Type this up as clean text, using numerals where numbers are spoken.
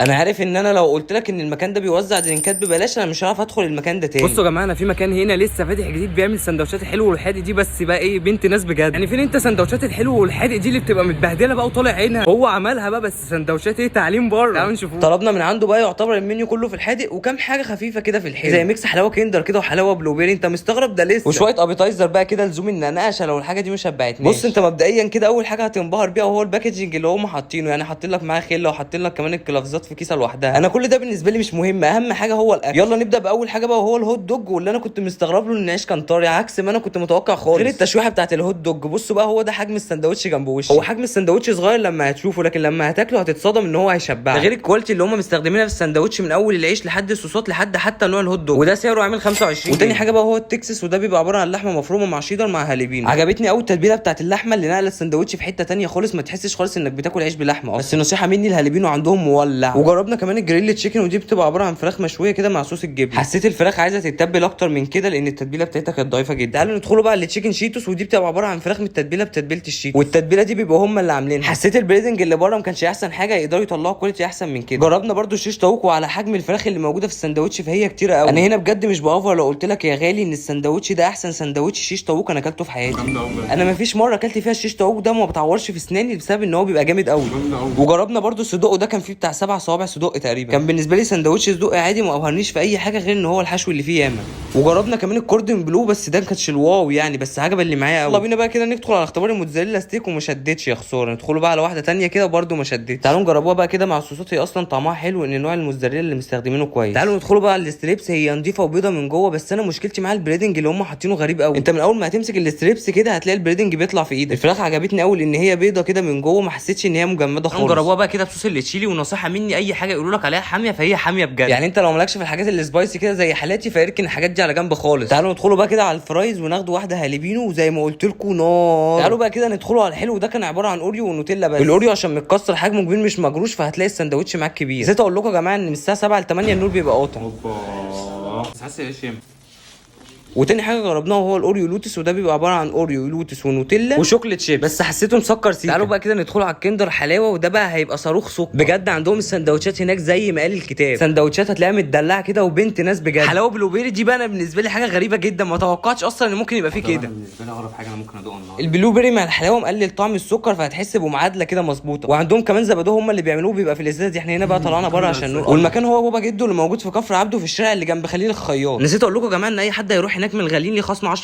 انا عارف ان انا لو قلت لك ان المكان ده بيوزع درينكات ببلاش انا مش هعرف ادخل المكان ده تاني. بصوا يا جماعه، انا في مكان هنا لسه فاتح جديد بيعمل سندوتشات حلو والحادق دي، بس بقى ايه، بنت ناس بجد يعني. فين انت سندوتشات الحلو والحادق دي اللي بتبقى متبهدله بقى وطالع عينها؟ هو عملها بقى، بس سندوتشات ايه، تعليم بره. تعالوا نشوفوه. طلبنا من عنده بقى يعتبر المنيو كله في الحادق وكام حاجه خفيفه كده في الحلو، زي ميكس حلاوه كندر كده وحلاوه بلوبيري. انت مستغرب ده لسه، وشويه ابيتايزر بقى كده لزوم النقاشه لو الحاجه دي مش شبعتنيش. بص انت مبدئيا كده اول حاجه هتنبهر بيها وهو الباكجنج اللي هم حاطينه، يعني حاطين لك معاه خله وحاطين لك كمان الكلافزات في كيسه لوحدها. انا كل ده بالنسبه لي مش مهم، اهم حاجه هو الاكل. يلا نبدا باول حاجه بقى وهو الهوت دوج، واللي انا كنت مستغرب له ان العيش كان طري عكس ما انا كنت متوقع خالص، غير التشويحه بتاعت الهوت دوج. بصوا بقى، هو ده حجم السندوتش جنب وشي. هو حجم السندوتش صغير لما هتشوفه، لكن لما هتاكله هتتصدم ان هو هيشبعك. غير الكواليتي اللي هم مستخدمينها في السندوتش من اول العيش لحد الصوصات لحد حتى نوع الهوت دوج، وده سعره عامل 25. وتاني حاجه بقى هو التكساس، وده بيبقى عباره عن لحمه مفرومه مع شيدر مع هاليبينو. عجبتني قوي التتبيله بتاعت اللحمه اللي نقله السندوتش في حته تانية خالص، ما تحسش خالص انك بتاكل عيش بلحمه. بس نصيحه مني، الهاليبينو عندهم مولع. وجربنا كمان الجريل تشيكن، ودي بتبقى عباره عن فراخ مشويه كده مع صوص الجبنه. حسيت الفراخ عايزه تتبل اكتر من كده لان التتبيله بتاعتها كانت ضعيفه جدا. تعالوا ندخلوا بقى للتشيكن شيتوس، ودي بتبقى عباره عن فراخ متتبله بتتبيله الشيتوس، والتتبيله دي بيبقوا هم اللي عاملينها. حسيت البريدنج اللي بره ما كانش احسن حاجه، يقدروا يطلعوا كواليتي احسن من كده. جربنا برده الشيش طاووق، وعلى حجم الفراخ اللي موجوده في السندوتش فهي كتيره قوي. انا هنا بجد مش باوفر لو قلت لك يا غالي ان السندوتش ده احسن سندوتش شيش طاووق انا اكلته في حياتي. انا ما فيش مره اكلت فيها الشيش طاووق ده ما بتعورش في اسناني بسبب ان هو بيبقى جامد قوي. وجربنا برده الصدوق، وده كان فيه بتاع 7 صوابع صدوق تقريبا. كان بالنسبه لي سندوتش صدوق عادي، ما ابهرنيش في اي حاجه غير ان هو الحشو اللي فيه ياما. وجربنا كمان الكوردن بلو، بس ده ما كانش الواو يعني، بس عجب اللي معايا قوي. يلا بينا بقى كده ندخل على اختبار الموتزاريلا ستيك، وما شدتش يا خساره. ندخلوا بقى على واحده تانية كده برده ما شدتش. تعالوا نجربوها بقى كده مع الصوصات، هي اصلا طعمها حلو ان نوع الموتزاريلا اللي مستخدمينه كويس. تعالوا ندخلوا بقى على الستريبس، هي نضيفه وبيضه من جوه، بس انا مشكلتي مع البريدنج اللي هم حاطينه غريب قوي. انت من اول ما هتمسك الستريبس كده هتلاقي البريدنج بيطلع في ايدك. الفراخ عجبتني قوي لان هي بيضه كده من جوه، ما حسيتش ان هي مجمده خالص. نجربوها بقى كده بصوص التشيلي، ونصيحه مني اي حاجه يقولوا لك عليها حاميه فهي حاميه بجد يعني. انت لو مالكش في الحاجات اللي سبايسي كده زي حالاتي فاركن الحاجات دي على جنب خالص. تعالوا ندخلوا بقى كده على الفرايز وناخدوا واحده هاليبينو، وزي ما قلت لكم نار. تعالوا بقى كده ندخلوا على الحلو، ده كان عباره عن اوريو ونوتيلا بس. الاوريو عشان متكسر حجمه كبير مش مجروش، فهتلاقي السندوتش معاك كبير. نسيت اقول لكم يا جماعه ان من الساعه 7 ل 8 النور بيبقى قاطع. بس حاسس ايش يم. وتاني حاجه جربناها وهو الاوريو لوتس، وده بيبقى عباره عن اوريو لوتس ونوتيلا وشوكليت شيب، بس حسيته مسكر سيكا. تعالوا بقى كده ندخلوا على الكندر حلاوه، وده بقى هيبقى صاروخ سكر بجد. عندهم السندوتشات هناك زي ما قال الكتاب، سندوتشات هتلاقيها متدلعه كده وبنت ناس بجد. حلاوه بلوبيري دي بقى انا بالنسبه لي حاجه غريبه جدا، ما توقعتش اصلا ان ممكن يبقى فيه كده. بالنسبه لي اغرب حاجه انا ممكن ادوقها النهارده البلوبيري مع الحلاوه مقلل طعم السكر، فهتحس بمعادله كده مظبوطه. وعندهم كمان زبادو هم اللي بيعملوه بيبقى في الازاز دي. احنا هنا بقى طلعنا بره عشان نور. والمكان هو بابا جدو اللي موجود في كفر عبده في الشارع اللي جنب خليل الخياط. نسيت اقول لكم يا جماعه ان اي حد هيروح هناك من الغاليين ليه خصم 10%.